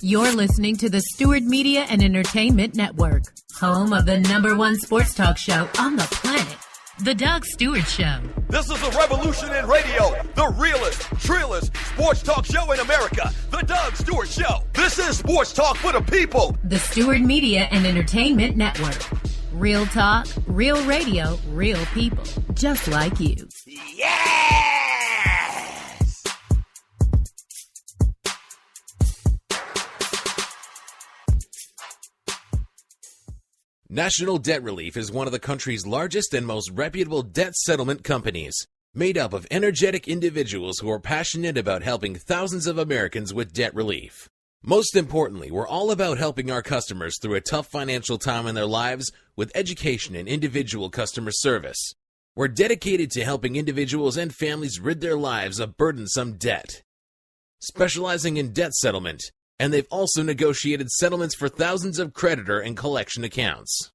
You're listening to the Stewart Media and Entertainment Network, home of the #1 sports talk show on the planet, The Doug Stewart Show. This is a revolution in radio, the realest, trillest sports talk show in America, The Doug Stewart Show. This is sports talk for the people. The Stewart Media and Entertainment Network. Real talk, real radio, real people, just like you. Yes! National Debt Relief is one of the country's largest and most reputable debt settlement companies, made up of energetic individuals who are passionate about helping thousands of Americans with debt relief. Most importantly, we're all about helping our customers through a tough financial time in their lives with education and individual customer service. We're dedicated to helping individuals and families rid their lives of burdensome debt. Specializing in debt settlement, and they've also negotiated settlements for thousands of creditor and collection accounts.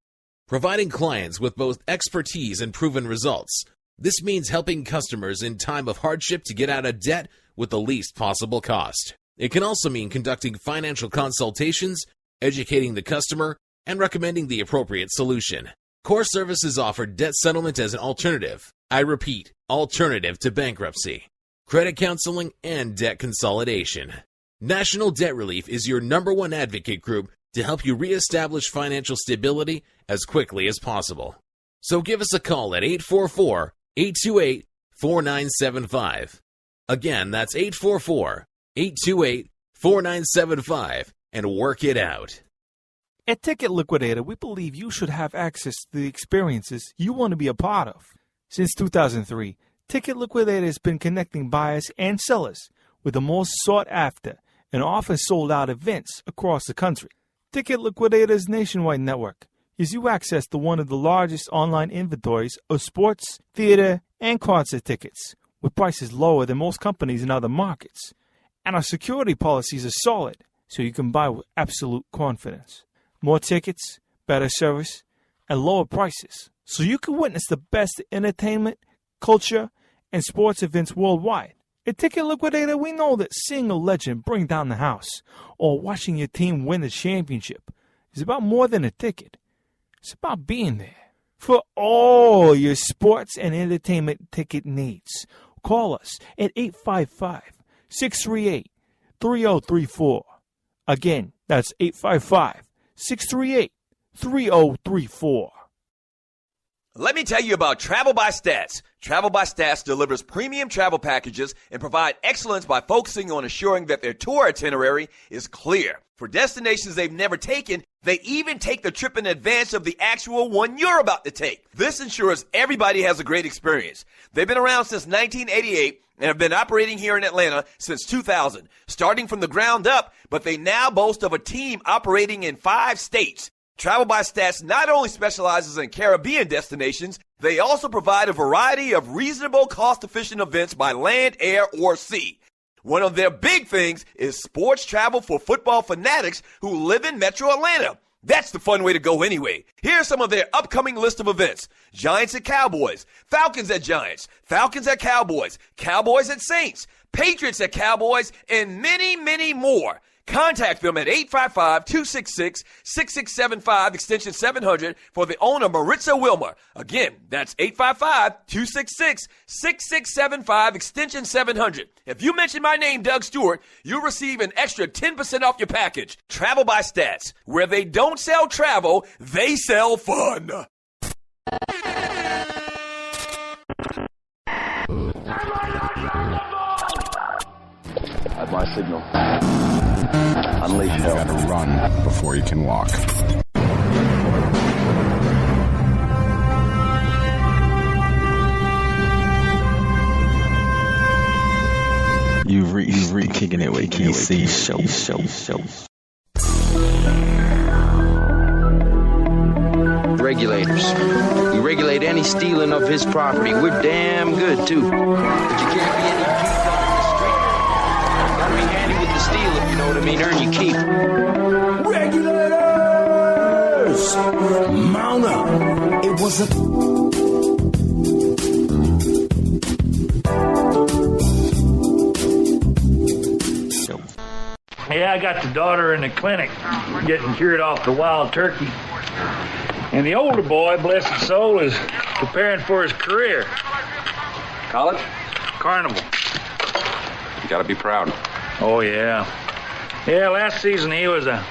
Providing clients with both expertise and proven results, this means helping customers in time of hardship to get out of debt with the least possible cost. It can also mean conducting financial consultations, educating the customer, and recommending the appropriate solution. Core Services offer debt settlement as an alternative. I repeat, alternative to bankruptcy, credit counseling, and debt consolidation. National Debt Relief is your #1 advocate group to help you reestablish financial stability as quickly as possible. So give us a call at 844-828-4975. Again, that's 844-828-4975, and work it out. At Ticket Liquidator, we believe you should have access to the experiences you want to be a part of. Since 2003, Ticket Liquidator has been connecting buyers and sellers with the most sought-after and often sold-out events across the country. Ticket Liquidator's nationwide network gives you access to one of the largest online inventories of sports, theater, and concert tickets, with prices lower than most companies in other markets. And our security policies are solid, so you can buy with absolute confidence. More tickets, better service, and lower prices, so you can witness the best entertainment, culture, and sports events worldwide. At Ticket Liquidator, we know that seeing a legend bring down the house or watching your team win the championship is about more than a ticket. It's about being there. For all your sports and entertainment ticket needs, call us at 855-638-3034. Again, that's 855-638-3034. Let me tell you about Travel by Stats. Travel by Stats delivers premium travel packages and provide excellence by focusing on assuring that their tour itinerary is clear. For destinations they've never taken, they even take the trip in advance of the actual one you're about to take. This ensures everybody has a great experience. They've been around since 1988 and have been operating here in Atlanta since 2000, starting from the ground up, but they now boast of a team operating in 5 states. Travel by Stats not only specializes in Caribbean destinations, they also provide a variety of reasonable, cost-efficient events by land, air, or sea. One of their big things is sports travel for football fanatics who live in Metro Atlanta. That's the fun way to go anyway. Here's some of their upcoming list of events. Giants at Cowboys, Falcons at Giants, Falcons at Cowboys, Cowboys at Saints, Patriots at Cowboys, and many, many more. Contact them at 855-266-6675, extension 700, for the owner, Maritza Wilmer. Again, that's 855-266-6675, extension 700. If you mention my name, Doug Stewart, you'll receive an extra 10% off your package. Travel by Stats. Where they don't sell travel, they sell fun. At my signal. Unleash hell. You gotta run before you can walk. You kicking it with Kysii show. Regulators. We regulate any stealing of his property. We're damn good too. But you can't be any G dog in the street. You gotta be handy with the steel, if you know what I mean. Earn your keep. Regulators! Mount up. It was a... Yeah, I got the daughter in the clinic getting cured off the wild turkey. And the older boy, bless his soul, is preparing for his career. College? Carnival. You gotta be proud. Oh, yeah. Yeah, last season he was a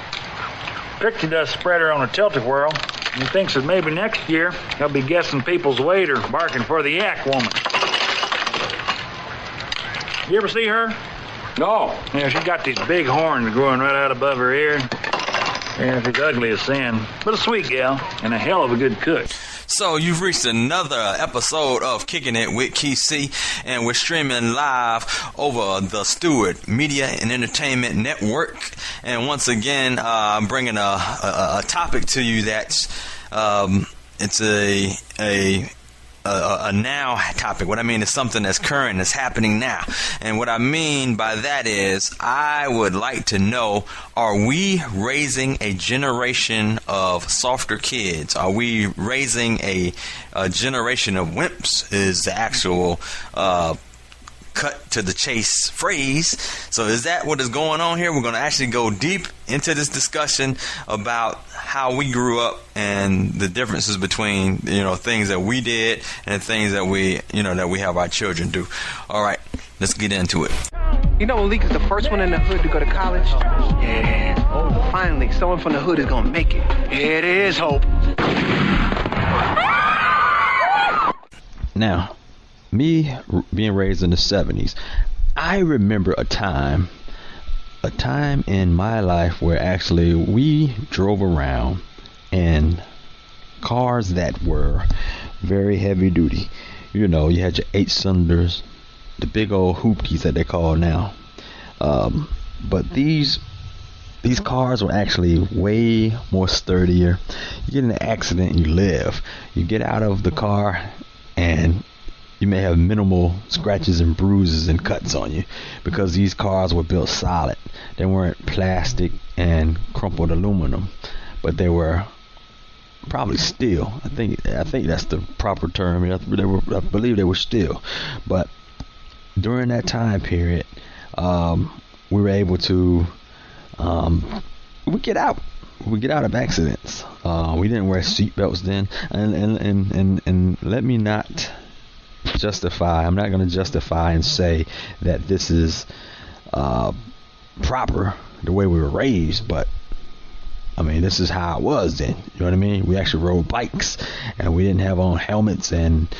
pixie dust spreader on a tilt-a-whirl. He thinks that maybe next year he'll be guessing people's weight or barking for the yak woman. You ever see her? No. Yeah, she got these big horns growing right out above her ear. Yeah, she's ugly as sin, but a sweet gal and a hell of a good cook. So you've reached another episode of Kicking It with Kysii, and we're streaming live over the Stewart Media and Entertainment Network. And once again, I'm bringing a topic to you that's it's a now topic. What I mean is something that's current, that's happening now. And what I mean by that is I would like to know, are we raising a generation of softer kids? Are we raising a generation of wimps is the actual cut to the chase phrase. So is that what is going on here? We're going to actually go deep into this discussion about how we grew up and the differences between, things that we did and things that we have our children do. All right, let's get into it. You know, Malik is the first one in the hood to go to college. Yeah. Oh, finally, someone from the hood is going to make it. It is hope. Now, me being raised in the 70s, I remember a time in my life where actually we drove around in cars that were very heavy duty. You had your 8 cylinders, the big old hoopties that they call now. But these cars were actually way more sturdier. You get in an accident and you live. You get out of the car and you may have minimal scratches and bruises and cuts on you because these cars were built solid. They weren't plastic and crumpled aluminum, but they were probably steel. I think that's the proper term. I believe they were steel. But during that time period, we were able to we get out of accidents. We didn't wear seatbelts then, and let me not justify. I'm not going to justify and say that this is proper the way we were raised, but I mean, this is how it was then. You know what I mean? We actually rode bikes, and we didn't have on helmets and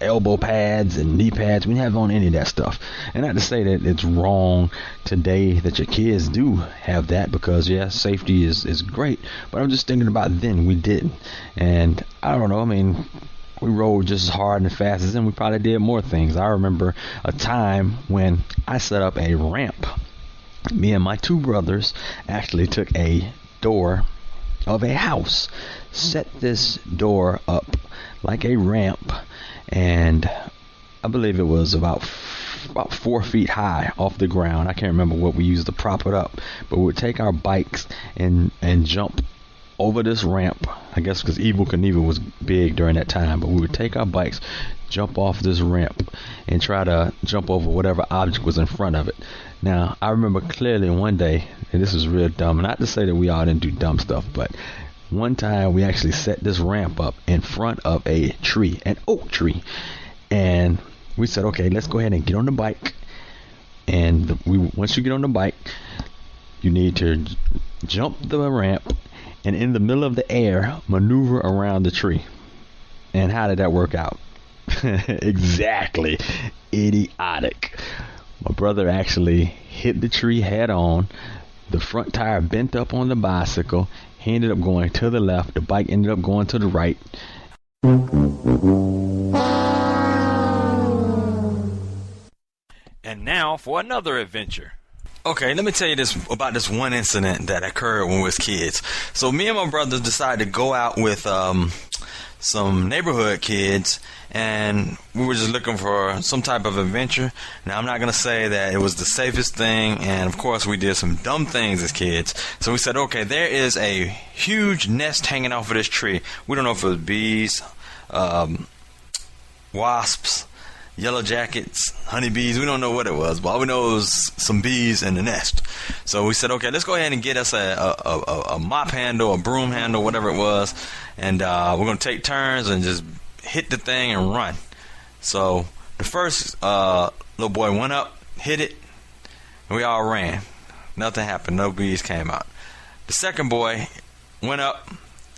elbow pads and knee pads. We didn't have on any of that stuff. And not to say that it's wrong today that your kids do have that, because safety is great, but I'm just thinking about then we didn't. And I don't know, I mean, we rode just as hard and fast as them. We probably did more things. I remember a time when I set up a ramp. Me and my 2 brothers actually took a door of a house, set this door up like a ramp, and I believe it was about 4 feet high off the ground. I can't remember what we used to prop it up, but we would take our bikes and jump over this ramp. I guess because Evel Knievel was big during that time, but we would take our bikes, jump off this ramp, and try to jump over whatever object was in front of it. Now, I remember clearly one day, and this was real dumb, not to say that we all didn't do dumb stuff, but one time we actually set this ramp up in front of a tree, an oak tree, and we said, okay, let's go ahead and get on the bike. And once you get on the bike, you need to jump the ramp and in the middle of the air maneuver around the tree. And how did that work out? Exactly idiotic. My brother actually hit the tree head on. The front tire bent up on the bicycle. He ended up going to the left. The bike ended up going to the right. And now for another adventure. Okay, let me tell you about this one incident that occurred when we was kids. So me and my brothers decided to go out with some neighborhood kids, and we were just looking for some type of adventure. Now, I'm not going to say that it was the safest thing, and of course we did some dumb things as kids. So we said, okay, there is a huge nest hanging off of this tree. We don't know if it was bees, wasps, yellow jackets, honeybees. We don't know what it was, but all we know it was some bees in the nest. So we said, okay, let's go ahead and get us a mop handle, a broom handle, whatever it was, and we're going to take turns and just hit the thing and run. So the first little boy went up, hit it, and we all ran. Nothing happened. No bees came out. The second boy went up,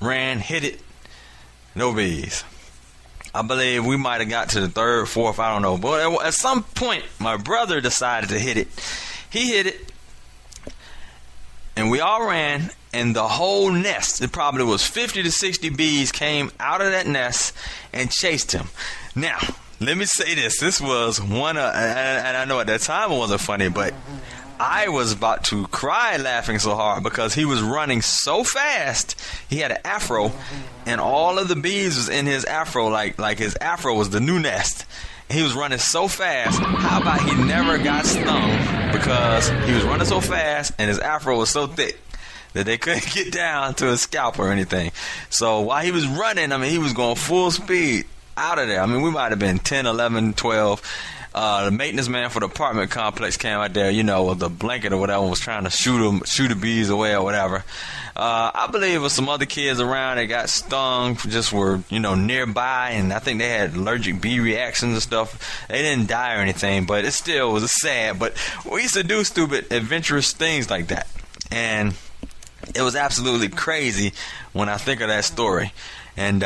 ran, hit it, no bees. I believe we might have got to the third, fourth, I don't know. But at some point, my brother decided to hit it. He hit it, and we all ran, and the whole nest, it probably was 50 to 60 bees, came out of that nest and chased him. Now, let me say this. This was one of, and I know at that time it wasn't funny, but I was about to cry laughing so hard because he was running so fast. He had an afro, and all of the bees was in his afro, like his afro was the new nest. He was running so fast. How about he never got stung because he was running so fast and his afro was so thick that they couldn't get down to his scalp or anything. So while he was running, I mean, he was going full speed out of there. I mean, we might have been 10, 11, 12. The maintenance man for the apartment complex came out there, you know, with a blanket or whatever, was trying to shoot the bees away or whatever. I believe it was some other kids around that got stung, just were, you know, nearby, and I think they had allergic bee reactions and stuff. They didn't die or anything, but it still was sad. But we used to do stupid, adventurous things like that, and it was absolutely crazy when I think of that story. And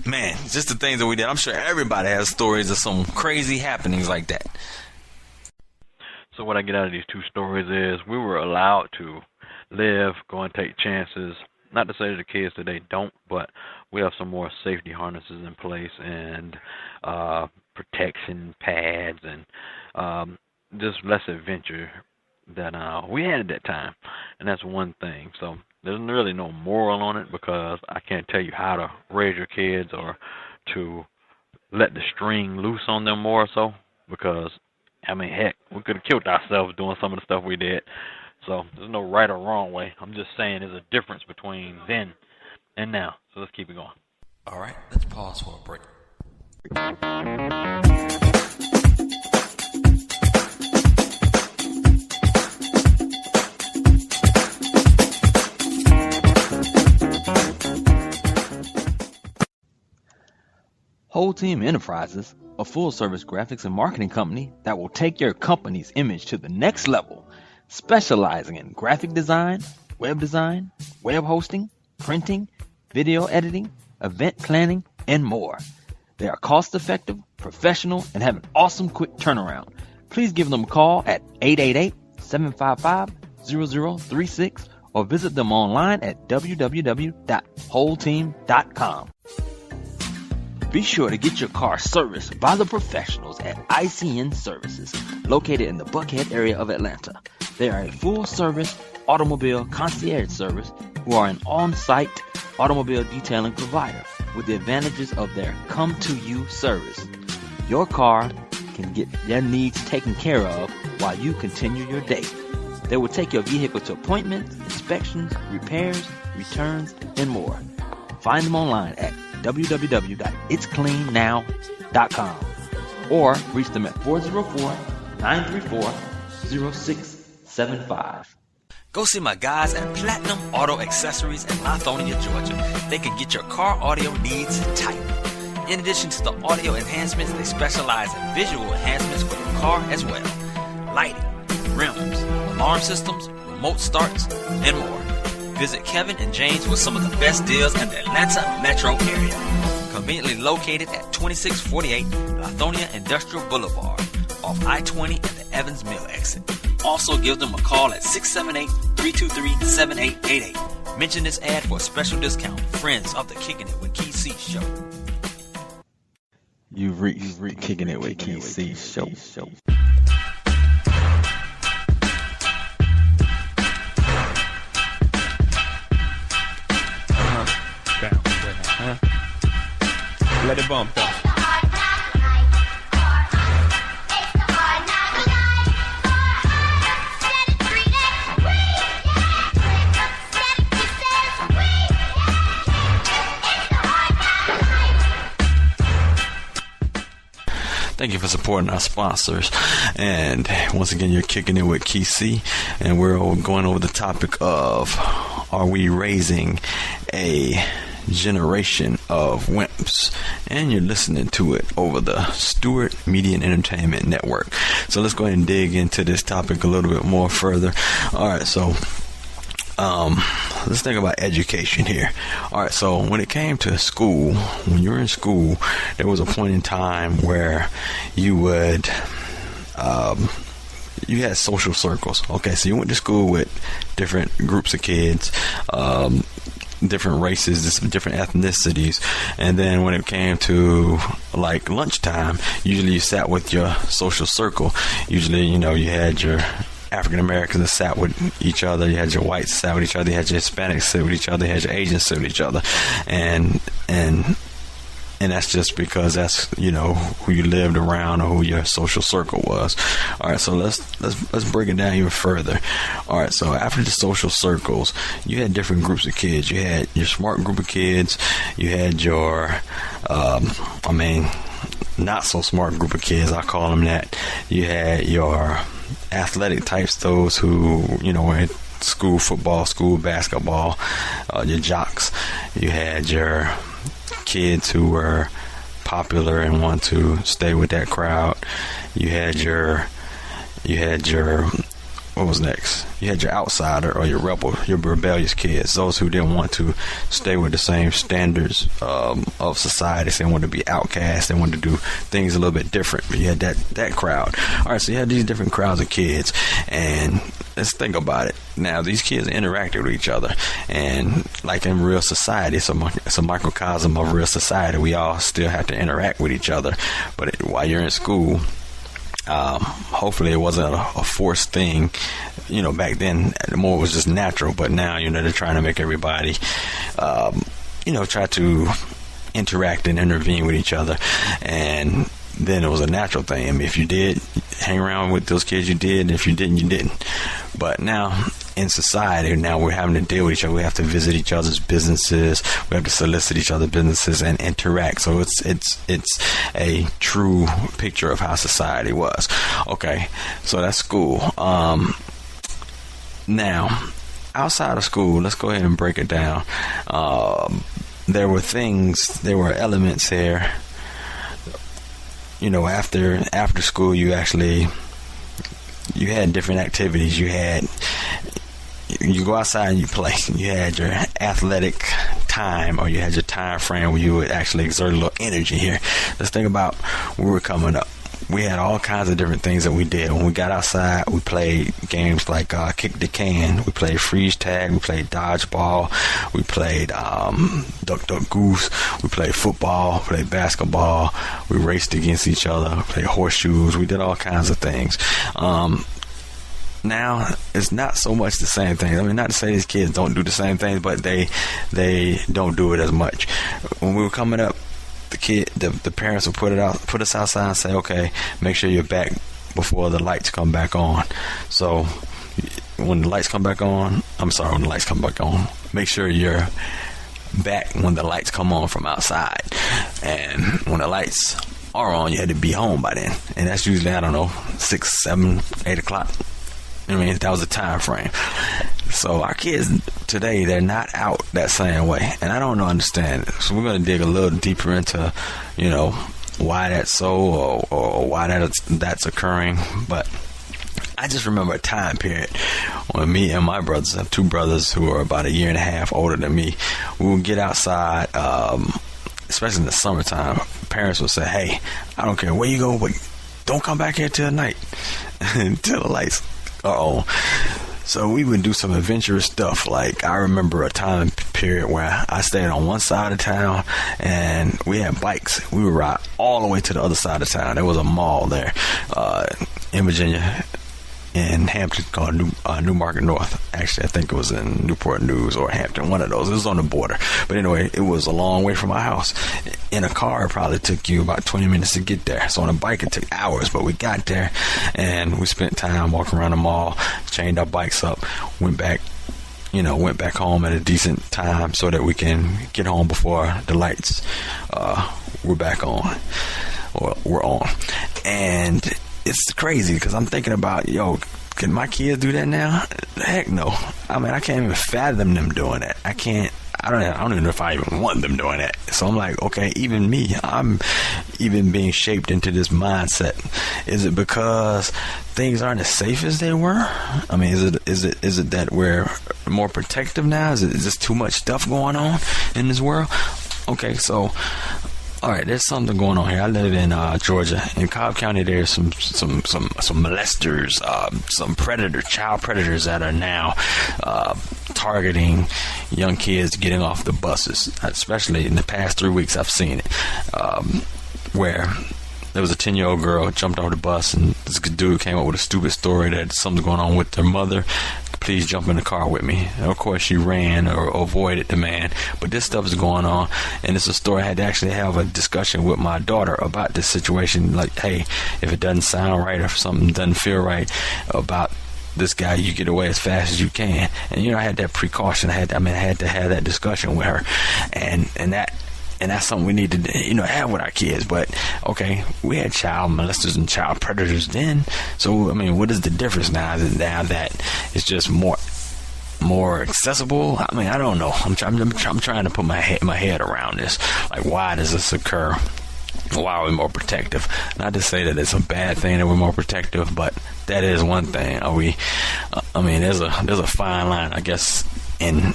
man, just the things that we did. I'm sure everybody has stories of some crazy happenings like that. So what I get out of these two stories is we were allowed to live, go and take chances. Not to say to the kids that they don't, but we have some more safety harnesses in place and protection pads and just less adventure than we had at that time. And that's one thing. So there's really no moral on it because I can't tell you how to raise your kids or to let the string loose on them more so because, I mean, heck, we could have killed ourselves doing some of the stuff we did. So there's no right or wrong way. I'm just saying there's a difference between then and now. So let's keep it going. All right, let's pause for a break. Whole Team Enterprises, a full-service graphics and marketing company that will take your company's image to the next level, specializing in graphic design, web hosting, printing, video editing, event planning, and more. They are cost-effective, professional, and have an awesome quick turnaround. Please give them a call at 888-755-0036 or visit them online at www.wholeteam.com. Be sure to get your car serviced by the professionals at ICN Services, located in the Buckhead area of Atlanta. They are a full-service automobile concierge service who are an on-site automobile detailing provider with the advantages of their come-to-you service. Your car can get their needs taken care of while you continue your day. They will take your vehicle to appointments, inspections, repairs, returns, and more. Find them online at www.itscleannow.com or reach them at 404-934-0675. Go see my guys at Platinum Auto Accessories in Lithonia, Georgia. They can get your car audio needs tight. In addition to the audio enhancements, they specialize in visual enhancements for your car as well. Lighting, rims, alarm systems, remote starts, and more. Visit Kevin and James with some of the best deals in the Atlanta metro area. Conveniently located at 2648 Lithonia Industrial Boulevard off I-20 and the Evans Mill exit. Also give them a call at 678-323-7888. Mention this ad for a special discount. Friends of the Kicking It with Kysii show. You've reached Kicking It with Kysii show. Let it bump though. Thank you for supporting our sponsors. And once again, you're kicking it with Kysii, and we're going over the topic of, are we raising a generation of wimps? And you're listening to it over the Stewart Media and Entertainment Network. So let's go ahead and dig into this topic a little bit more further. All right, so let's think about education here. All right, so when it came to school, when you were in school, there was a point in time where you would you had social circles. Okay, so you went to school with different groups of kids, different races, different ethnicities, and then when it came to like lunchtime, usually you sat with your social circle. Usually, you know, you had your African Americans that sat with each other, you had your whites sat with each other, you had your Hispanics sit with each other, you had your Asians sit with each other, and that's just because that's, you know, who you lived around or who your social circle was. All right, so let's break it down even further. All right, so after the social circles, you had different groups of kids. You had your smart group of kids. You had your, not so smart group of kids, I call them that. You had your athletic types, those who, you know, were in school football, school basketball, your jocks. You had your kids who were popular and want to stay with that crowd. You had your what was next? You had your outsider or your rebel, your rebellious kids, those who didn't want to stay with the same standards of society. They wanted to be outcasts. They wanted to do things a little bit different. But you had that crowd. All right, so you had these different crowds of kids, and let's think about it. Now, these kids interacted with each other, and like in real society, it's a microcosm of real society. We all still have to interact with each other, but while you're in school, hopefully it wasn't a forced thing. You know, back then, more was just natural, but now, you know, they're trying to make everybody, try to interact and intervene with each other. And then it was a natural thing. I mean, if you did hang around with those kids, you did. If you didn't, you didn't. But now in society, now we're having to deal with each other. We have to visit each other's businesses. We have to solicit each other's businesses and interact. So it's a true picture of how society was. Okay, so that's school. Now, outside of school, let's go ahead and break it down. There were elements here. You know, after school, you had different activities. You go outside and you play. You had your athletic time, or you had your time frame where you would actually exert a little energy here. Let's think about when we were coming up. We had all kinds of different things that we did. When we got outside, we played games like kick the can. We played freeze tag. We played dodgeball. We played duck duck goose. We played football. We played basketball. We raced against each other. We played horseshoes. We did all kinds of things. Now it's not so much the same thing. I mean, not to say these kids don't do the same things, but they don't do it as much. When we were coming up, the parents would put us outside and say, okay, make sure you're back before the lights come back on. So when the lights come back on, make sure you're back when the lights come on from outside. And when the lights are on, you had to be home by then. And that's usually, 6, 7, 8 o'clock. I mean, that was a time frame. So our kids today, they're not out that same way, and I don't understand. So we're going to dig a little deeper into, why that's so, or why that's occurring. But I just remember a time period when me and my brothers, I have 2 brothers who are about a year and a half older than me. We would get outside, especially in the summertime. Parents would say, "Hey, I don't care where you go, but don't come back here till night, till the lights." So we would do some adventurous stuff. Like, I remember a time period where I stayed on one side of town and we had bikes. We would ride all the way to the other side of town. There was a mall there in Virginia, in Hampton, called New Market North. Actually, I think it was in Newport News or Hampton, one of those. It was on the border. But anyway, it was a long way from my house. In a car, it probably took you about 20 minutes to get there. So on a bike, it took hours. But we got there, and we spent time walking around the mall, chained our bikes up, went back home at a decent time so that we can get home before the lights were back on. Or we're on. And it's crazy because I'm thinking about, yo, can my kids do that now? Heck no. I mean, I can't even fathom them doing that. I don't even know if I even want them doing that. So I'm like, okay, even me, I'm even being shaped into this mindset. Is it because things aren't as safe as they were? I mean, is it that we're more protective now? Is just too much stuff going on in this world? Okay, so all right, there's something going on here. I live in Georgia. In Cobb County, there's some molesters, some child predators that are now targeting young kids getting off the buses. Especially in the past 3 weeks, I've seen it, where there was a 10-year-old girl jumped off the bus, and this dude came up with a stupid story that something's going on with their mother. Please jump in the car with me. And of course, she ran or avoided the man. But this stuff is going on, and it's a story. I had to actually have a discussion with my daughter about this situation. Like, hey, if it doesn't sound right or if something doesn't feel right about this guy, you get away as fast as you can. And I had that precaution. I had to have that discussion with her, and that's something we need to, have with our kids. But, okay, we had child molesters and child predators then. So, I mean, what is the difference now? Is it now that it's just more accessible? I mean, I don't know. I'm trying to put my head around this. Like, why does this occur? Why are we more protective? Not to say that it's a bad thing that we're more protective, but that is one thing. Are we? I mean, there's a fine line, I guess, in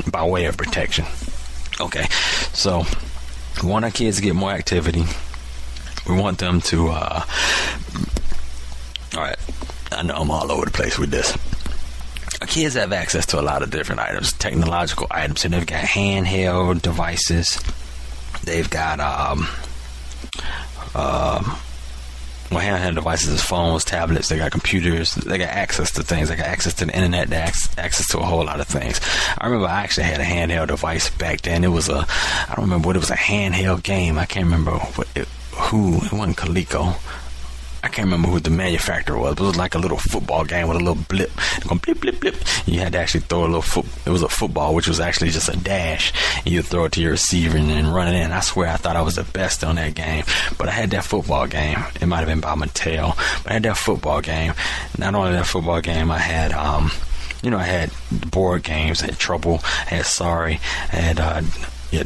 by way of protection. Okay, so we want our kids to get more activity. We want them to all right, I know I'm all over the place with this. Our kids have access to a lot of different items, technological items, and they've got handheld devices. They've got handheld devices, phones, tablets. They got computers. They got access to things. They got access to the internet. They got access to a whole lot of things. I remember I actually had a handheld device back then. It was I don't remember what it was, a handheld game. I can't remember it wasn't Coleco. I can't remember who the manufacturer was, but it was like a little football game with a little blip. Going blip, blip, blip. You had to actually throw a little it was a football, which was actually just a dash. And you'd throw it to your receiver and then run it in. I swear I thought I was the best on that game. But I had that football game. It might have been by Mattel. But I had that football game. Not only that football game, I had, I had board games. I had Trouble. I had Sorry. I had,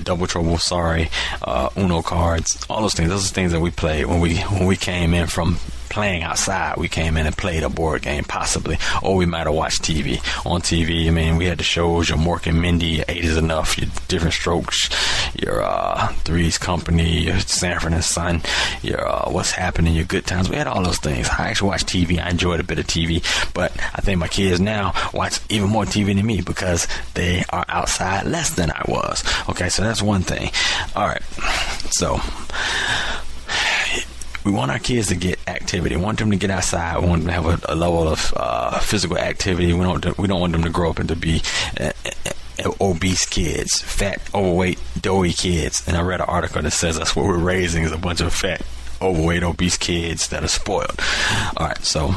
Double Trouble, Sorry, Uno cards, all those things. Those are things that we played when we came in from playing outside. We came in and played a board game, possibly, or we might have watched TV. On TV, I mean, we had the shows, your Mork and Mindy, your 8 is Enough, your Different Strokes, your Three's Company, your Sanford and Son, your What's Happening, your Good Times. We had all those things. I actually watched TV. I enjoyed a bit of TV, but I think my kids now watch even more TV than me because they are outside less than I was. Okay, so that's one thing. All right, so we want our kids to get activity. We want them to get outside. We want them to have a level of physical activity. We don't want them to grow up and to be obese kids, fat, overweight, doughy kids. And I read an article that says that's what we're raising, is a bunch of fat, overweight, obese kids that are spoiled. All right, so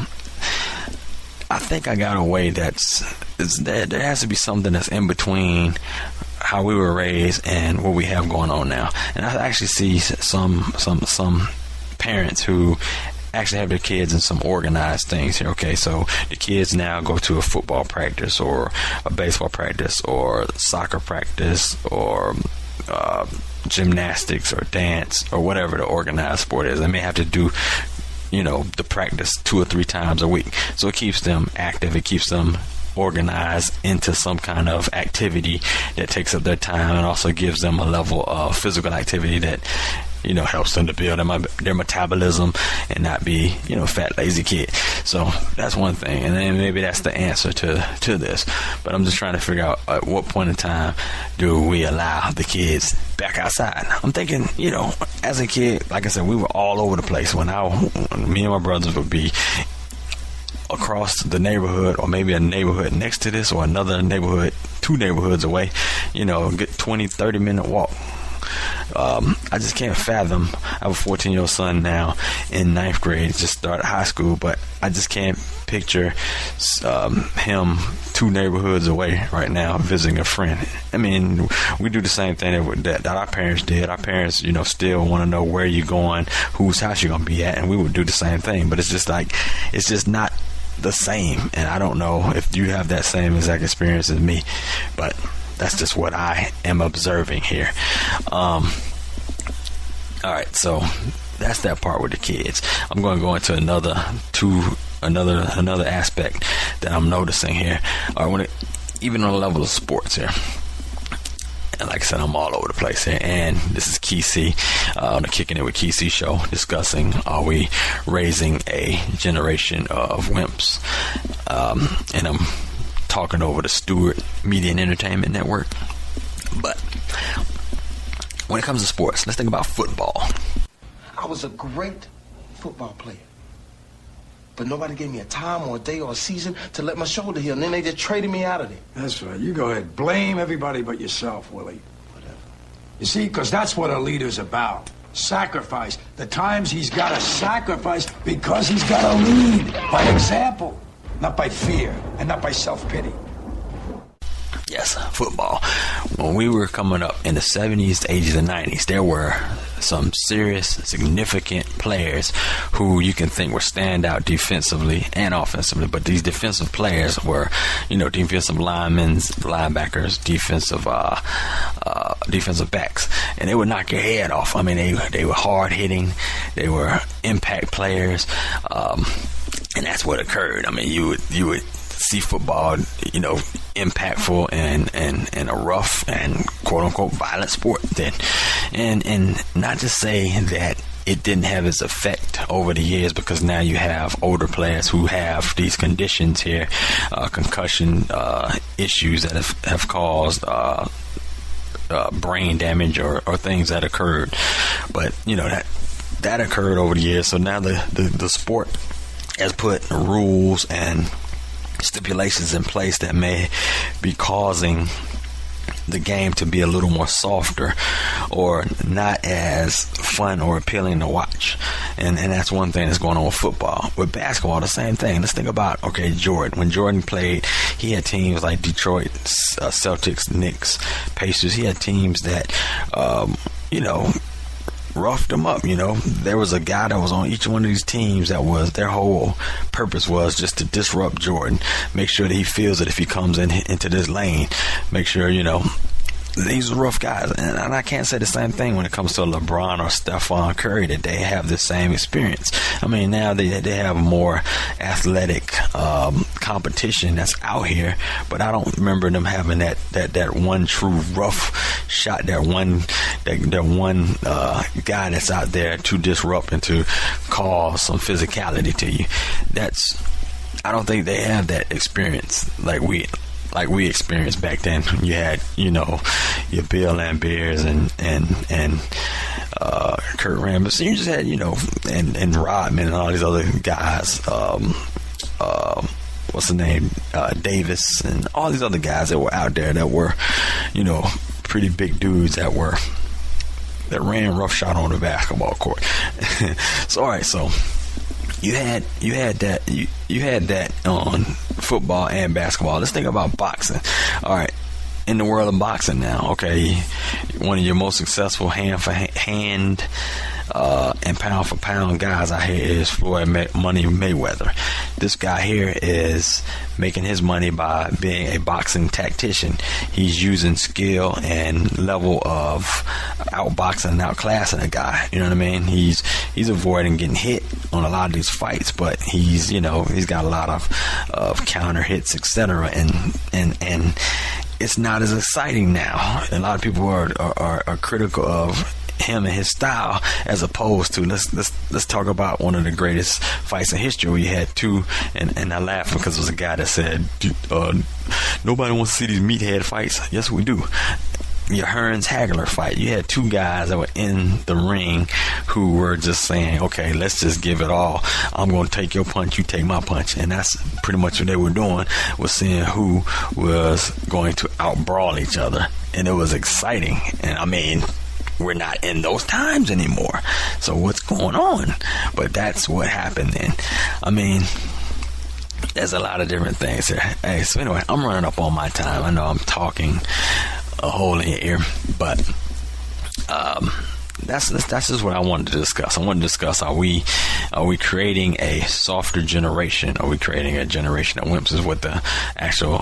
I think I got a way there has to be something that's in between how we were raised and what we have going on now. And I actually see some parents who actually have their kids in some organized things here. Okay, so the kids now go to a football practice or a baseball practice or soccer practice or gymnastics or dance or whatever the organized sport is. They may have to do the practice 2 or 3 times a week. So it keeps them active. It keeps them organized into some kind of activity that takes up their time and also gives them a level of physical activity that helps them to build their metabolism and not be, fat, lazy kid. So that's one thing. And then maybe that's the answer to this. But I'm just trying to figure out at what point in time do we allow the kids back outside. I'm thinking, as a kid, like I said, we were all over the place. When me and my brothers would be across the neighborhood or maybe a neighborhood next to this or another neighborhood 2 neighborhoods away, get 20-30 minute walk. I just can't fathom. I have a 14-year-old son now in 9th grade, just started high school, but I just can't picture him 2 neighborhoods away right now visiting a friend. I mean, we do the same thing that our parents did. Our parents, still want to know where you're going, whose house you're going to be at, and we would do the same thing. But it's just not the same. And I don't know if you have that same exact experience as me, but that's just what I am observing here. All right, so that's that part with the kids. I'm going to go into another aspect that I'm noticing here. All right, even on the level of sports here. And like I said, I'm all over the place here. And this is Kysii on the Kicking It with Kysii show, discussing, are we raising a generation of wimps? And I'm talking over the Stewart Media and Entertainment Network. But when it comes to sports, let's think about football. I was a great football player, but nobody gave me a time or a day or a season to let my shoulder heal, and then they just traded me out of there. That's right. You go ahead. Blame everybody but yourself, Willie. Whatever. You see, because that's what a leader's about. Sacrifice. The times he's got to sacrifice because he's got to lead by example, not by fear and not by self-pity. Yes, football. When we were coming up in the 70s, 80s, and 90s, there were some serious, significant players who you can think were standout defensively and offensively. But these defensive players were, defensive linemen, linebackers, defensive backs, and they would knock your head off. I mean, they were hard hitting, they were impact players, and that's what occurred. I mean, you would see football, impactful and a rough and quote unquote violent sport then. And not to say that it didn't have its effect over the years, because now you have older players who have these conditions here, concussion issues that have caused brain damage or things that occurred. But that occurred over the years. So now the sport has put rules and stipulations in place that may be causing the game to be a little more softer or not as fun or appealing to watch. And that's one thing that's going on with football. With basketball, the same thing. Let's think about, Jordan. When Jordan played, he had teams like Detroit, Celtics, Knicks, Pacers. He had teams that, roughed them up. There was a guy that was on each one of these teams that was, their whole purpose was just to disrupt Jordan, make sure that he feels it if he comes into this lane, make sure, these are rough guys. And I can't say the same thing when it comes to LeBron or Stephon Curry, that they have the same experience. I mean, now they have more athletic competition that's out here, but I don't remember them having that one true rough shot, that one guy that's out there to disrupt and to cause some physicality to you. I don't think they have that experience like we experienced back then. You had, your Bill Lambiers and Kurt Rambis. So you just had, and Rodman and all these other guys. What's the name? Davis and all these other guys that were out there that were, pretty big dudes that ran roughshod on the basketball court. So all right, so you had that on football and basketball. Let's think about boxing. All right, in the world of boxing now, one of your most successful hand for hand and pound for pound guys out here is Floyd Money Mayweather. This guy here is making his money by being a boxing tactician. He's using skill and level of outboxing and outclassing a guy. You know what I mean? He's avoiding getting hit on a lot of these fights, but he's got a lot of counter hits, etc. And it's not as exciting now. A lot of people are critical of him and his style, as opposed to let's talk about one of the greatest fights in history. We had two, and I laughed because there was a guy that said, nobody wants to see these meathead fights. Yes, we do. Your Hearns Hagler fight, you had two guys that were in the ring who were just saying, okay, let's just give it all. I'm going to take your punch, you take my punch. And that's pretty much what they were doing, was seeing who was going to outbrawl each other. And it was exciting. And I mean, we're not in those times anymore. So what's going on? But that's what happened then. I mean, there's a lot of different things here. Hey, so anyway, I'm running up on my time. I know I'm talking a hole in your ear, but that's just what I wanted to discuss. I wanted to discuss, are we creating a softer generation? Are we creating a generation of wimps is what the actual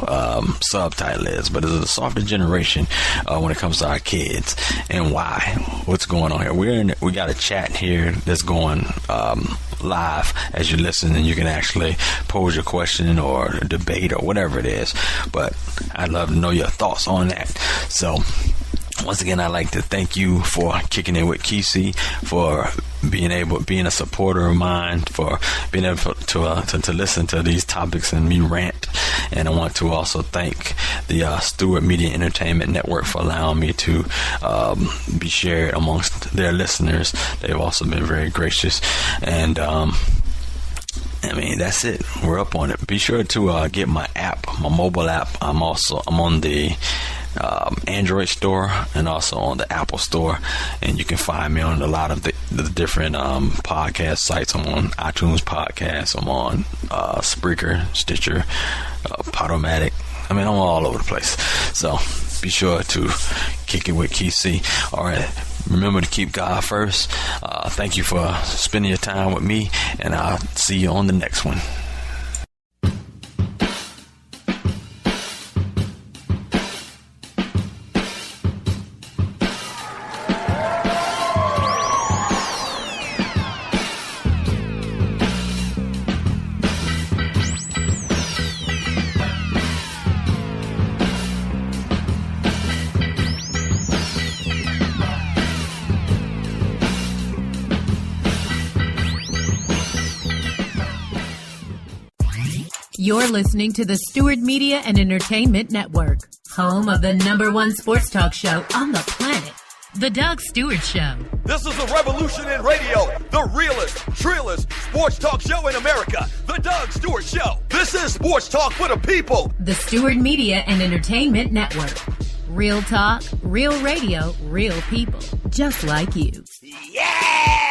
subtitle is. But is it a softer generation when it comes to our kids, and why? What's going on here? We got a chat here that's going live as you listen, and you can actually pose your question or debate or whatever it is. But I'd love to know your thoughts on that. So once again, I'd like to thank you for kicking in with Kysii, for being a supporter of mine, for being able to listen to these topics and me rant. And I want to also thank the Stewart Media Entertainment Network for allowing me to be shared amongst their listeners. They've also been very gracious. And I mean, that's it. We're up on it. Be sure to get my app, my mobile app. I'm on the Android store and also on the Apple store, and you can find me on a lot of the different podcast sites. I'm on iTunes Podcasts, I'm on Spreaker, Stitcher, Podomatic. I mean, I'm all over the place. So be sure to kick it with Kysii. All right, remember to keep God first. Thank you for spending your time with me, and I'll see you on the next one. You're listening to the Stewart Media and Entertainment Network, home of the #1 sports talk show on the planet, The Doug Stewart Show. This is a revolution in radio, the realest, trillest sports talk show in America, The Doug Stewart Show. This is sports talk for the people. The Stewart Media and Entertainment Network. Real talk, real radio, real people, just like you. Yeah!